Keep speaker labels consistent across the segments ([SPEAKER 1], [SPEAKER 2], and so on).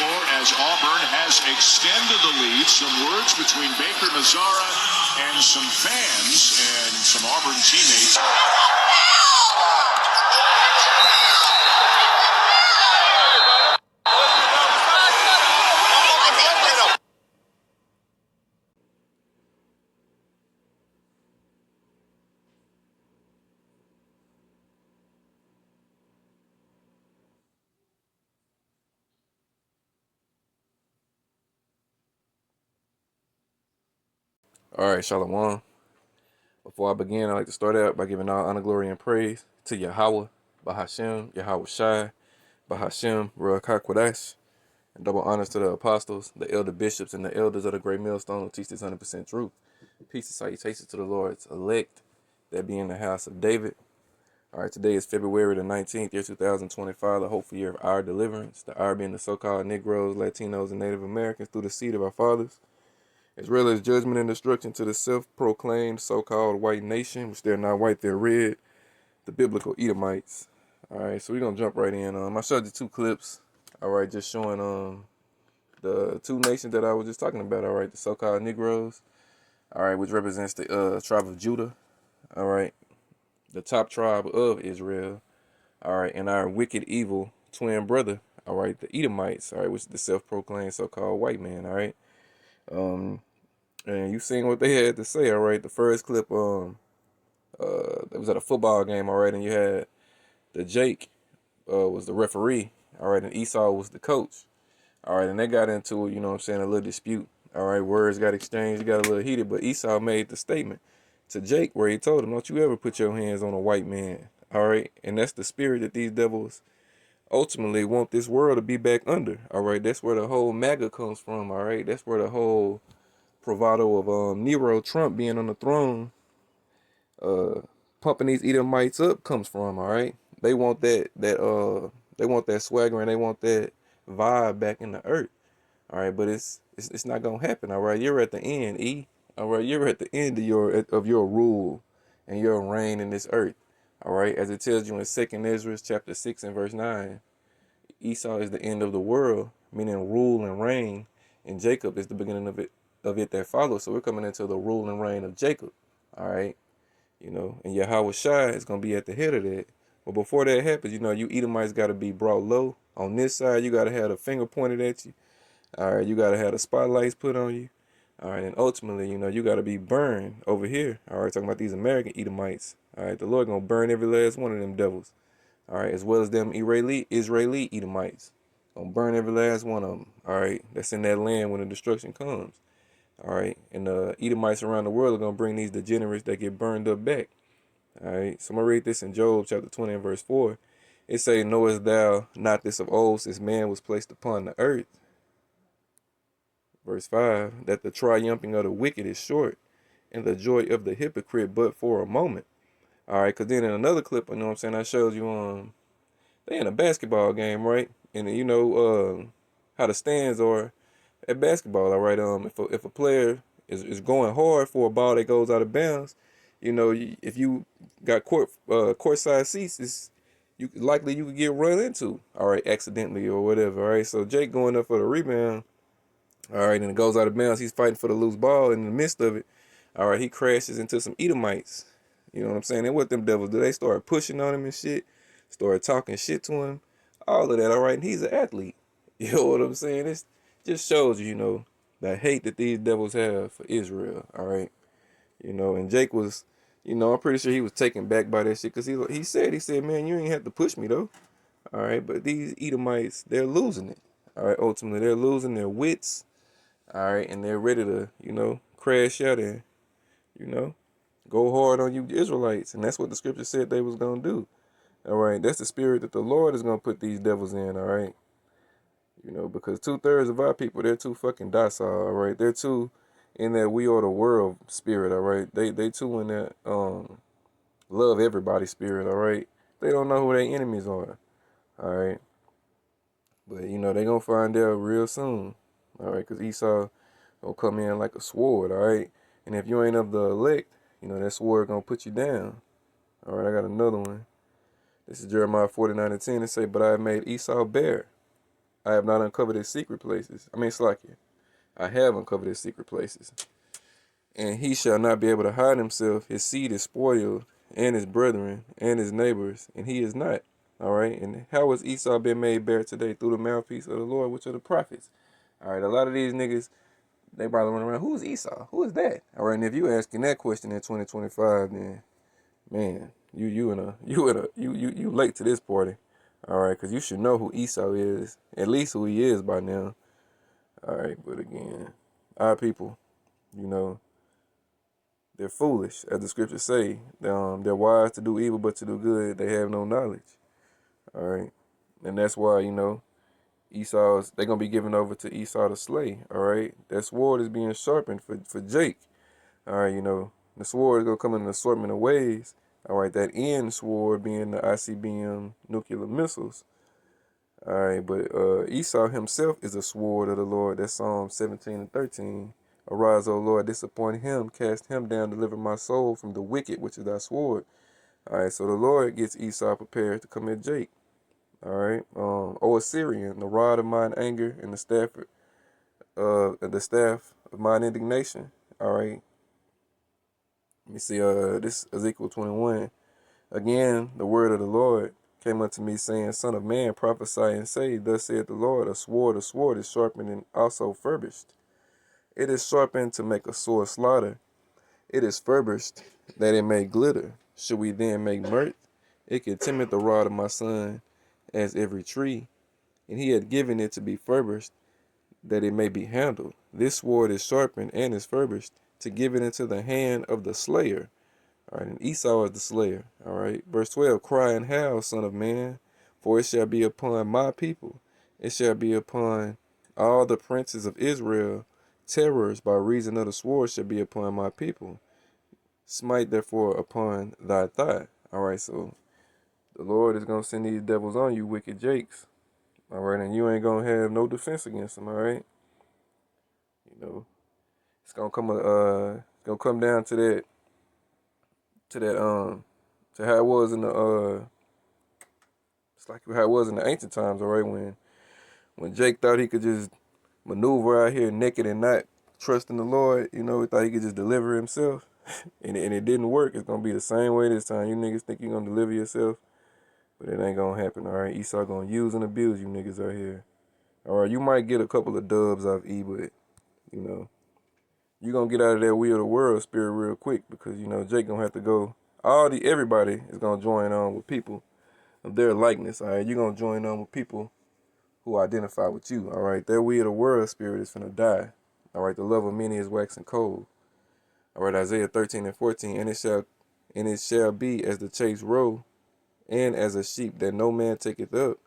[SPEAKER 1] score as Auburn has extended the lead. Some words between Baker Mazzara and some fans and some Auburn teammates.
[SPEAKER 2] All right, Shalom. Before I begin, I'd like to start out by giving all honor, glory, and praise to Yahweh, Bahashem, Yahweh Shai, Bahashem, Ruach HaKodesh, and double honors to the apostles, the elder bishops, and the elders of the great millstone who teach this 100% truth. Peace and salutations to the Lord's elect that be in the house of David. All right, today is February the 19th, year 2025, the hopeful year of our deliverance, the our being the so-called Negroes, Latinos, and Native Americans through the seed of our fathers, as well as judgment and destruction to the self-proclaimed so-called white nation, which they're not white, they're red, the biblical Edomites. All right, so we're going to jump right in. I showed you two clips, all right, just showing the two nations that I was just talking about, all right, the so-called Negroes, all right, which represents the tribe of Judah, all right, the top tribe of Israel, all right, and our wicked, evil twin brother, all right, the Edomites, all right, which is the self-proclaimed so-called white man, all right. And you seen what they had to say, all right. The first clip, it was at a football game, all right, and you had the Jake was the referee, all right, and Esau was the coach, all right, and they got into, you know what I'm saying, a little dispute, all right. Words got exchanged, got a little heated, but Esau made the statement to Jake where he told him, "Don't you ever put your hands on a white man," all right, and that's the spirit that these devils ultimately want this world to be back under, all right. That's where the whole MAGA comes from, all right. That's where the whole bravado of Nero Trump being on the throne, pumping these Edomites up comes from. All right, they want they want that swagger and they want that vibe back in the earth. All right, but it's not gonna happen. All right, you're at the end, E. All right, you're at the end of your rule and your reign in this earth. All right, as it tells you in 2 Ezra chapter 6 and verse 9, Esau is the end of the world, meaning rule and reign, and Jacob is the beginning of it that follows. So we're coming into the rule and reign of Jacob. All right, you know, and Yahweh Shai is gonna be at the head of that. But before that happens, you know, you Edomites got to be brought low. On this side, you got to have the finger pointed at you. All right, you got to have the spotlights put on you. All right, and ultimately, you know, you got to be burned over here. All right, talking about these American Edomites. All right, the Lord gonna burn every last one of them devils. All right, as well as them Israeli Edomites. Gonna burn every last one of them. All right, that's in that land when the destruction comes. All right, and the Edomites around the world are gonna bring these degenerates that get burned up back. All right, so I'm gonna read this in Job chapter 20 and verse 4. It say, "Knowest thou not this of old, since man was placed upon the earth?" Verse 5, that the triumphing of the wicked is short, and the joy of the hypocrite but for a moment. All right, because then in another clip, you know what I'm saying, I showed you they in a basketball game, right? And you know how the stands are at basketball, all right. If a player is going hard for a ball that goes out of bounds, you know, if you got courtside seats, you could get run into, all right, accidentally or whatever, all right. So Jake going up for the rebound, all right, and it goes out of bounds. He's fighting for the loose ball, and in the midst of it, all right, he crashes into some Edomites. You know what I'm saying? And what them devils do? They start pushing on him and shit, start talking shit to him, all of that, all right. And he's an athlete. You know what I'm saying? It just shows you, you know, the hate that these devils have for Israel, all right. You know, and Jake was, you know, I'm pretty sure he was taken back by that shit because he said, man, you ain't have to push me though, all right. But these Edomites, they're losing it, all right. Ultimately, they're losing their wits, all right, and they're ready to, you know, crash out and, you know, go hard on you Israelites, and that's what the scripture said they was gonna do. All right, that's the spirit that the Lord is gonna put these devils in. All right, you know, because 2/3 of our people, they're too fucking docile. All right, they're too in that we are the world spirit. All right, they too in that love everybody spirit. All right, they don't know who their enemies are. All right, but you know they gonna find out real soon. All right, because Esau gonna come in like a sword. All right, and if you ain't of the elect, you know that sword gonna put you down. All right, I got another one. This is Jeremiah 49:10. It say, "But I have made Esau bare. I have not uncovered his secret places. I mean, Slakia. I have uncovered his secret places. And he shall not be able to hide himself. His seed is spoiled, and his brethren, and his neighbors, and he is not. All right. And how has Esau been made bare today? Through the mouthpiece of the Lord, which are the prophets. All right. A lot of these niggas, they probably run around, who's Esau? Who is that? All right. And if you asking that question in 2025, then man, you late to this party. All right, because you should know who Esau is, at least who he is by now. All right, but again, our people, you know, they're foolish, as the scriptures say. They're wise to do evil, but to do good, they have no knowledge. All right, and that's why, you know, they're gonna be given over to Esau to slay. All right, that sword is being sharpened for Jake. All right, you know, the sword is gonna come in an assortment of ways. All right, that end sword being the ICBM nuclear missiles. All right, but Esau himself is a sword of the Lord. That's Psalm 17 and 13. Arise, O Lord, disappoint him, cast him down, deliver my soul from the wicked, which is thy sword. All right, so the Lord gets Esau prepared to come at Jake. All right, O Assyrian, the rod of mine anger and the staff of mine indignation. All right, let me see. This Ezekiel 21. Again, the word of the Lord came unto me, saying, Son of man, prophesy and say, Thus saith the Lord, a sword is sharpened and also furbished. It is sharpened to make a sore slaughter. It is furbished that it may glitter. Should we then make mirth? It contemneth the rod of my son as every tree, and he had given it to be furbished, that it may be handled. This sword is sharpened and is furbished, to give it into the hand of the slayer. All right, and Esau is the slayer. All right, verse 12, cry and howl, son of man, for it shall be upon my people. It shall be upon all the princes of Israel. Terrors by reason of the sword shall be upon my people. Smite therefore upon thy thigh. All right, so the Lord is going to send these devils on you, wicked Jakes. All right, and you ain't going to have no defense against them, all right? You know, it's going to come down to that, to how it was in it's like how it was in the ancient times, all right, when Jake thought he could just maneuver out here naked and not trust in the Lord, you know, he thought he could just deliver himself, and it didn't work. It's going to be the same way this time. You niggas think you're going to deliver yourself, but it ain't going to happen, all right? Esau going to use and abuse you niggas out here. All right, you might get a couple of dubs off E, but, you know, you're going to get out of that wheel of the world spirit real quick, because, you know, Jake going to have to go. Everybody is going to join on with people of their likeness, all right? You're going to join on with people who identify with you, all right? That wheel of the world spirit is finna die, all right? The love of many is waxing cold, all right? Isaiah 13 and 14, and it shall be as the chase roe, and as a sheep that no man taketh up,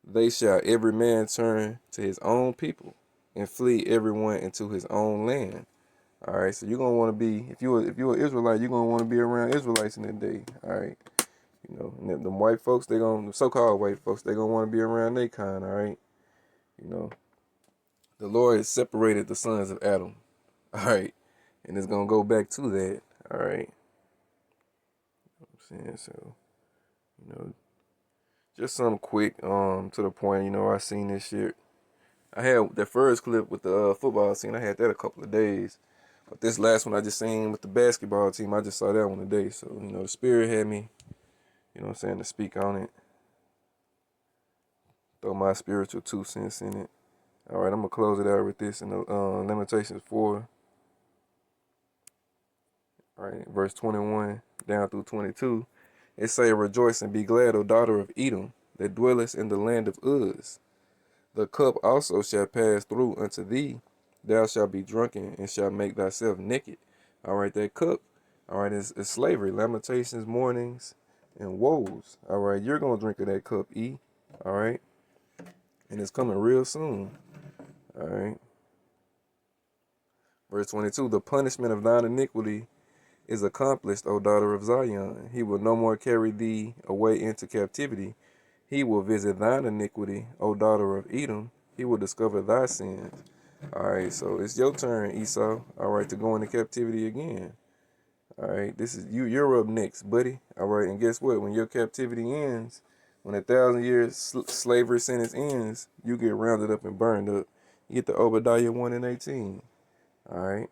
[SPEAKER 2] they shall every man turn to his own people, and flee everyone into his own land. All right, so you're gonna want to be, if you're an Israelite, you're gonna want to be around Israelites in that day. All right, you know, and them white folks, the so-called white folks, they gonna want to be around their kind. All right, you know, the Lord has separated the sons of Adam. All right, and it's gonna go back to that. All right, you know what I'm saying, so, you know, just something quick, to the point. You know, I seen this shit. I had the first clip with the football scene. I had that a couple of days. But this last one I just seen with the basketball team, I just saw that one today. So, you know, the Spirit had me, you know what I'm saying, to speak on it. Throw my spiritual 2 cents in it. All right, I'm going to close it out with this in the Lamentations 4. All right, verse 21 down through 22. It say, rejoice and be glad, O daughter of Edom, that dwellest in the land of Uz. The cup also shall pass through unto thee. Thou shalt be drunken and shalt make thyself naked. All right, that cup. All right, it's slavery, lamentations, mournings, and woes. All right, you're going to drink of that cup, E. All right, and it's coming real soon. All right. Verse 22, the punishment of thine iniquity is accomplished, O daughter of Zion. He will no more carry thee away into captivity. He will visit thine iniquity, O daughter of Edom. He will discover thy sins. All right, so it's your turn, Esau. All right, to go into captivity again. All right, this is you. You're up next, buddy. All right, and guess what? When your captivity ends, when a 1,000 years slavery sentence ends, you get rounded up and burned up. You get the Obadiah 1 and 18. All right.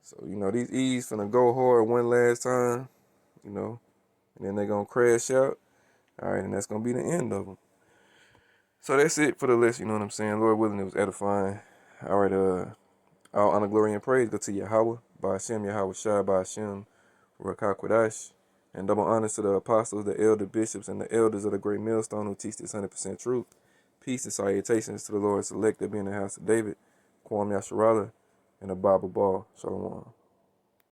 [SPEAKER 2] So, you know, these E's finna go hard one last time, you know, and then they're gonna crash out. All right, and that's gonna be the end of them. So that's it for the list, you know what I'm saying? Lord willing, it was edifying. All right, all honor, glory, and praise go to Yahweh, by Hashem, Yahweh Shai, by Hashem, Rakah Kodash. And double honors to the apostles, the elder bishops, and the elders of the great millstone who teach this 100% truth. Peace and salutations to the Lord select that be in the house of David, Kwam Yasharala, and the Bible Ball. Shalom.